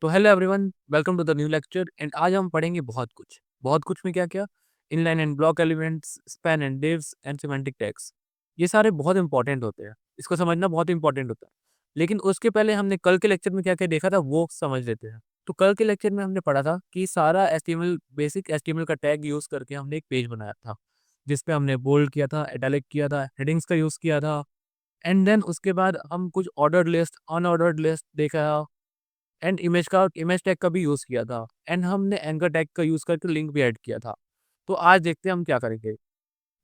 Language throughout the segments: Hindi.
तो hello everyone, welcome to the new lecture and आज हम पढ़ेंगे बहुत कुछ में क्या क्या inline and block elements, span and divs and semantic tags. ये सारे बहुत इंपॉर्टेंट होते हैं, इसको समझना बहुत इंपॉर्टेंट होता है। लेकिन उसके पहले हमने कल के लेक्चर में क्या क्या देखा था वो समझ लेते हैं। तो कल के लेक्चर में हमने पढ़ा था कि सारा एचटीएमएल, बेसिक एचटीएमएल का टैग यूज करके हमने एक पेज बनाया था, जिसपे हमने बोल्ड किया था, इटैलिक किया था, हेडिंग्स का यूज किया था। एंड देन उसके बाद हम कुछ ऑर्डर्ड लिस्ट, अनऑर्डर्ड लिस्ट देखा एंड इमेज टैग का भी यूज़ किया था एंड हमने एंकर टैग का यूज़ करके लिंक भी ऐड किया था। तो आज देखते हैं हम क्या करेंगे।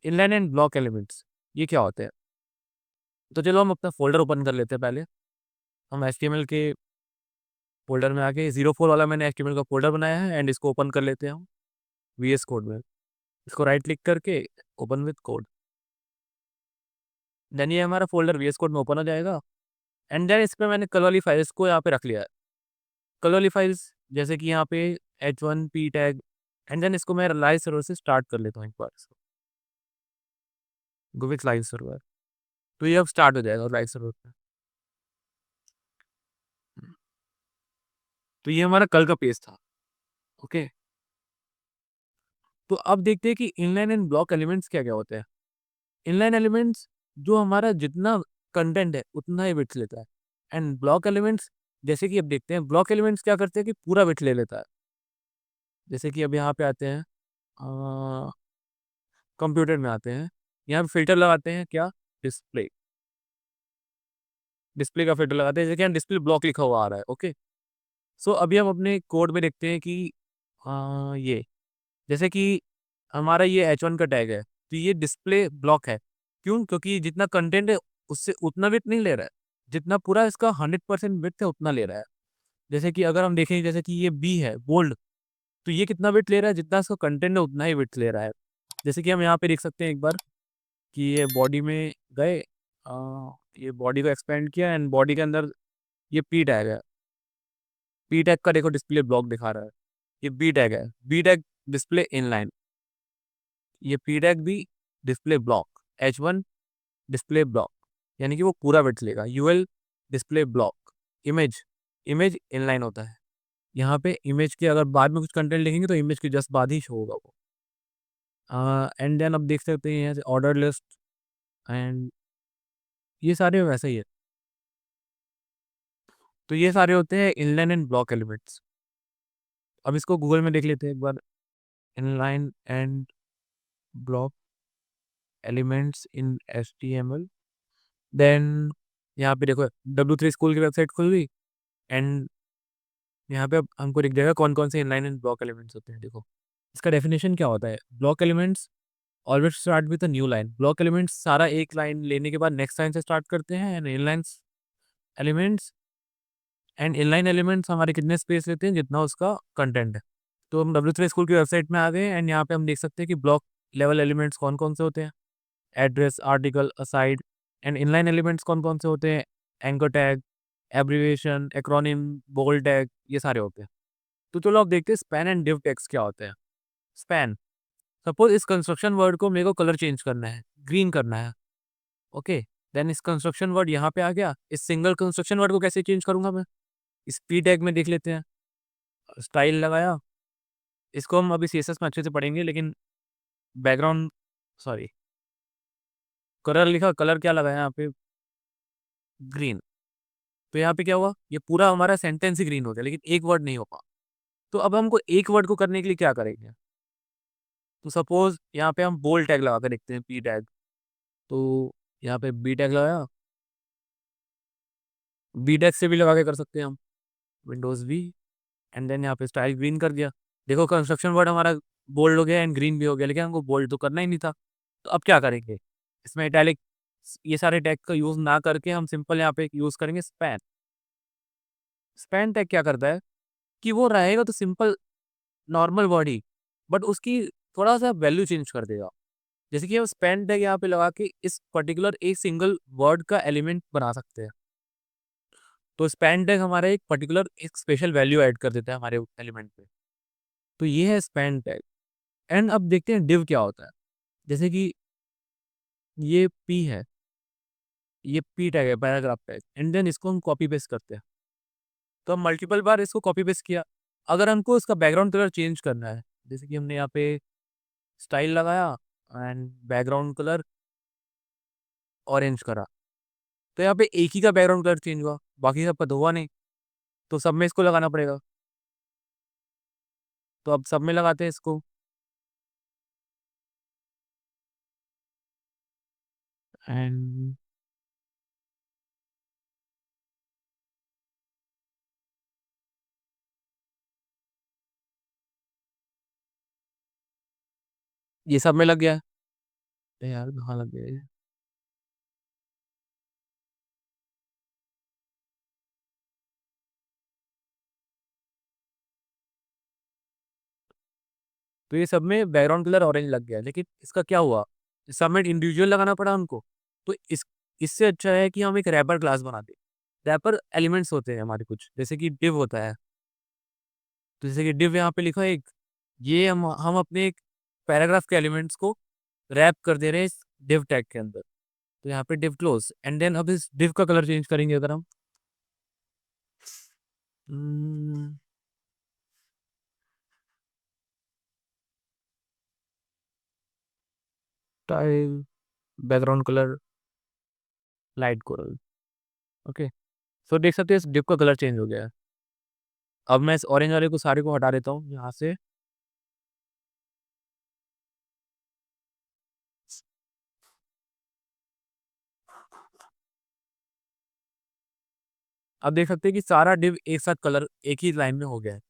इनलाइन एंड ब्लॉक एलिमेंट्स ये क्या होते हैं? तो चलो हम अपना फ़ोल्डर ओपन कर लेते हैं पहले। हम एचटीएमएल के फ़ोल्डर में आके 04 वाला मैंने एचटीएमएल का फ़ोल्डर बनाया है एंड इसको ओपन कर लेते हैं हम वीएस कोड में। इसको राइट क्लिक करके ओपन विद कोड। देन ये हमारा फ़ोल्डर वीएस कोड में ओपन हो जाएगा एंड देन इस पे मैंने कल वाली फाइल्स को यहाँ पे रख लिया है। कल वाली फाइल्स जैसे कि यहाँ पे h1 p tag and then इसको मैं लाइव सर्वर से स्टार्ट कर लेता हूँ एक बार। गुविक्स लाइव सर्वर, तो ये अब स्टार्ट हो जाएगा लाइव सर्वर पे। तो ये हमारा कल का पेज था। ओके, तो अब देखते हैं कि इनलाइन एंड ब्लॉक एलिमेंट्स क्या क्या होते हैं। इनलाइन एलिमेंट्स जो हमारा जितना कंटेंट है उतना ही बिट्स लेता है एंड ब्लॉक एलिमेंट्स, जैसे कि अब देखते हैं ब्लॉक एलिमेंट्स क्या करते हैं कि पूरा बिट ले लेता है। जैसे कि अब यहाँ पे आते हैं, कंप्यूटर में आते हैं, यहाँ पे फिल्टर लगाते हैं क्या, डिस्प्ले। डिस्प्ले का फिल्टर लगाते हैं, जैसे कि यहाँ डिस्प्ले ब्लॉक लिखा हुआ आ रहा है। ओके, सो अभी हम अपने कोड में देखते हैं कि ये जैसे कि हमारा ये H1 का टैग है, तो ये डिस्प्ले ब्लॉक है। क्यों? क्योंकि जितना कंटेंट है उससे उतना बिट नहीं ले रहा है, जितना पूरा इसका 100% बिट है उतना ले रहा है। जैसे कि अगर हम देखें, जैसे कि ये बी है बोल्ड, तो ये कितना बिट ले रहा है, जितना इसका कंटेंट है उतना ही बिट ले रहा है। जैसे कि हम यहाँ पे देख सकते हैं एक बार कि ये बॉडी में गए, ये बॉडी को एक्सपेंड किया एंड बॉडी के अंदर ये पी टैग है। पी टैग का देखो डिस्प्ले ब्लॉक दिखा रहा है। ये बी टैग है, बी टैग डिस्प्ले इनलाइन। ये पी टैग भी display block, H1 display block, यानी कि वो पूरा बिट्स लेगा। UL display block, image, image inline होता है। यहाँ पे इमेज के अगर बाद में कुछ कंटेंट लिखेंगे तो इमेज के जस्ट बाद ही शो होगा वो। एंड देन अब देख सकते हैं यहाँ से ऑर्डर लिस्ट एंड ये सारे वैसे ही है। तो ये सारे होते हैं इनलाइन एंड ब्लॉक एलिमेंट्स। अब इसको गूगल में देख लेते हैं एक बार, inline and block elements in HTML। Then यहाँ पे देखो W3 स्कूल की वेबसाइट खुल गई एंड यहाँ पे अब हमको दिख जाएगा कौन कौन से इनलाइन एंड ब्लॉक एलिमेंट्स होते हैं। देखो इसका डेफिनेशन क्या होता है। Block elements always start with a new line. Block elements सारा एक लाइन लेने के बाद नेक्स्ट लाइन से स्टार्ट करते हैं एंड एलिमेंट्स इनलाइन एलिमेंट्स हमारे कितने स्पेस लेते हैं, जितना उसका कंटेंट है। तो हम W3 स्कूल की वेबसाइट में आ गए एंड यहाँ पे हम देख सकते हैं कि ब्लॉक लेवल एलिमेंट्स कौन कौन से होते हैं। Address, article, aside. And inline elements कौन कौन से होते हैं। Anchor tag, abbreviation, acronym, bold tag, ये सारे होते हैं। तो चलो अब देखते हैं स्पैन एंड डिव टैग्स क्या होते हैं। स्पैन, सपोज इस कंस्ट्रक्शन वर्ड को मेरे को कलर चेंज करना है, ग्रीन करना है। ओके, देन इस कंस्ट्रक्शन वर्ड यहाँ पे आ गया। इस सिंगल कंस्ट्रक्शन वर्ड को कैसे चेंज करूंगा मैं, इस पी टैग में देख लेते हैं। स्टाइल लगाया, इसको हम अभी सीएसएस में अच्छे से पढ़ेंगे, लेकिन बैकग्राउंड, सॉरी, कलर लिखा, कलर क्या लगाया यहाँ पे, ग्रीन। तो यहाँ पे क्या हुआ, ये पूरा हमारा सेंटेंस ही ग्रीन हो गया, लेकिन एक वर्ड नहीं हो पा। तो अब हमको एक वर्ड को करने के लिए क्या करेंगे। तो सपोज यहाँ पे हम बोल्ड टैग लगा कर देखते हैं, पी टैग। तो यहाँ पे बी टैग लगाया, बी टैग से भी लगा के कर सकते हैं हम, विंडोज बी। एंड देन यहाँ पे स्टाइल ग्रीन कर दिया। देखो कंस्ट्रक्शन वर्ड हमारा बोल्ड हो गया एंड ग्रीन भी हो गया, लेकिन हमको बोल्ड तो करना ही नहीं था। तो अब क्या करेंगे, इसमें इटैलिक, ये सारे टैग का यूज ना करके हम सिंपल यहाँ पे यूज करेंगे स्पैन। स्पैन टैग क्या करता है कि वो रहेगा तो simple normal word he, but उसकी थोड़ा सा वैल्यू चेंज कर देगा। जैसे कि हम स्पैन टैग यहाँ पे लगा के इस पर्टिकुलर एक सिंगल वर्ड का एलिमेंट बना सकते हैं। तो स्पैन टैग हमारा एक पर्टिकुलर एक स्पेशल वैल्यू ऐड कर देता है हमारे एलिमेंट पे। तो ये है स्पैन टैग। एंड अब देखते हैं डिव क्या होता है। जैसे कि ये पी है, ये पी टैग है, पैराग्राफ टैग, एंड देन इसको हम कॉपी पेस्ट करते हैं। तो हम मल्टीपल बार इसको कॉपी पेस्ट किया। अगर हमको इसका बैकग्राउंड कलर चेंज करना है, जैसे कि हमने यहाँ पे स्टाइल लगाया एंड बैकग्राउंड कलर ऑरेंज करा, तो यहाँ पे एक ही का बैकग्राउंड कलर चेंज हुआ, बाकी सब का तो हुआ नहीं। तो सब में इसको लगाना पड़ेगा। तो अब सब में लगाते हैं इसको। एंड ये सब में लग गया। अरे यार कहाँ लग गया ये? तो ये सब में बैकग्राउंड कलर ऑरेंज लग गया, लेकिन इसका क्या हुआ, सब में इंडिविजुअल लगाना पड़ा हमको। तो इससे अच्छा है कि हम एक रैपर क्लास बना दें। रैपर एलिमेंट्स होते हैं हमारे कुछ, जैसे कि डिव होता है। तो जैसे कि डिव यहाँ पे लिखा है एक, ये हम अपने एक पैराग्राफ के एलिमेंट्स को रैप कर दे रहे हैं इस डिव टैग के अंदर। तो यहाँ पे डिव क्लोज एंड देन अब इस डिव का कलर चेंज करेंगे अगर हम tile background colour light coral. Okay, so देख सकते हैं इस डिव का कलर चेंज हो गया है। अब मैं इस ऑरेंज वाले को सारे को हटा देता हूँ यहाँ से। अब देख सकते हैं कि सारा डिव एक साथ कलर एक ही लाइन में हो गया है।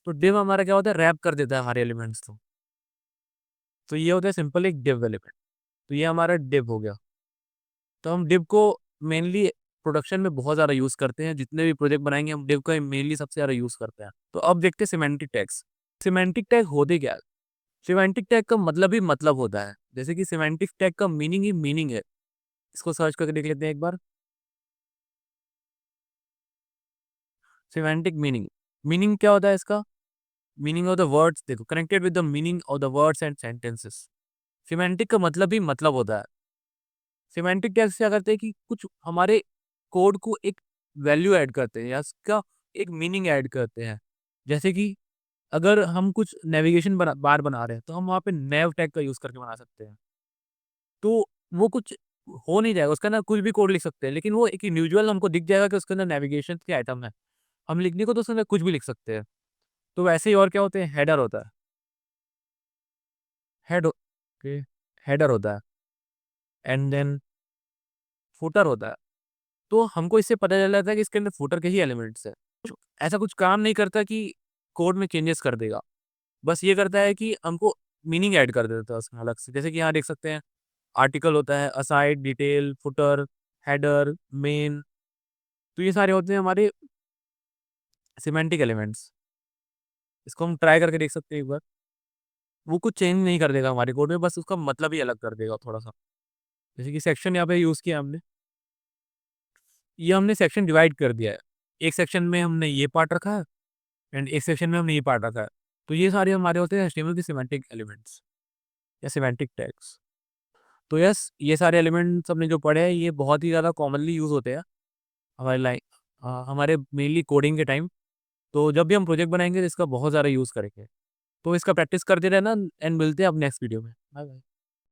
तो डिव हमारा क्या होता है, रैप कर देता है हमारे एलिमेंट्स को। तो ये होता है सिंपल एक डिव एलिमेंट। तो ये हमारा डिव हो गया। तो हम डिव को मेनली प्रोडक्शन में बहुत ज़्यादा यूज़ करते हैं, जितने भी प्रोजेक्ट बनाएंगे हम डिव का मेनली सबसे ज़्यादा यूज़ करते हैं। तो अब देखते हैं सिमेंटिक टैग्स। सिमेंटिक टैग होते क्या है? सिमेंटिक टैग का मतलब ही मतलब होता है, जैसे कि सिमेंटिक टैग का मीनिंग ही मीनिंग है। इसको सर्च करके देख लेते हैं एक बार। सिमेंटिक मीनिंग, मीनिंग क्या होता है इसका? मीनिंग ऑफ द वर्ड्स, देखो, connected with the meaning of the words and sentences. Semantic का मतलब ही मतलब होता है। सिमेंटिक टैग्स क्या करते हैं कि कुछ हमारे कोड को एक वैल्यू ऐड करते हैं या इसका एक मीनिंग ऐड करते हैं। जैसे कि अगर हम कुछ नेविगेशन बार बना रहे हैं तो हम वहाँ पे नेव टैग का यूज़ करके बना सकते हैं। तो वो कुछ हो नहीं जाएगा, उसका ना कुछ भी कोड लिख सकते हैं, लेकिन वो एक इंडिविजुअल हमको दिख जाएगा कि उसके अंदर नेविगेशन के आइटम है। हम लिखने को तो उसके अंदर कुछ भी लिख सकते हैं। तो वैसे ही और क्या होते हैं, हेडर होता है। हेड ओके, हेडर होता है एंड देन फुटर होता है। तो हमको इससे पता चल जाता है कि इसके अंदर फुटर के ही एलिमेंट्स है। ऐसा कुछ काम नहीं करता कि कोड में चेंजेस कर देगा, बस ये करता है कि हमको मीनिंग ऐड कर देता है उसमें अलग से। जैसे कि यहाँ देख सकते हैं आर्टिकल होता है, aside, detail, footer, header, main. तो ये सारे होते हैं हमारे सिमेंटिक एलिमेंट्स। इसको हम ट्राई करके देख सकते हैं एक बार। वो कुछ चेंज नहीं कर देगा हमारे कोड में, बस उसका मतलब ही अलग कर देगा थोड़ा सा। जैसे कि सेक्शन यहाँ पे यूज़ किया हमने, ये हमने सेक्शन डिवाइड कर दिया है। एक सेक्शन में हमने ये पार्ट रखा है एंड एक सेक्शन में हमने ये पार्ट रखा है। तो ये सारे हमारे होते हैं एचटीएमएल के सिमेंटिक एलिमेंट्स या सिमेंटिक टैग्स। तो यस, ये सारे एलिमेंट्स हमने जो पढ़े हैं ये बहुत ही ज़्यादा कॉमनली यूज़ होते हैं हमारे लाइक हमारे मेनली कोडिंग के टाइम। तो जब भी हम प्रोजेक्ट बनाएंगे तो इसका बहुत ज़्यादा यूज़ करेंगे। तो इसका प्रैक्टिस करते रहना एंड मिलते हैं अब नेक्स्ट वीडियो में। Bye bye.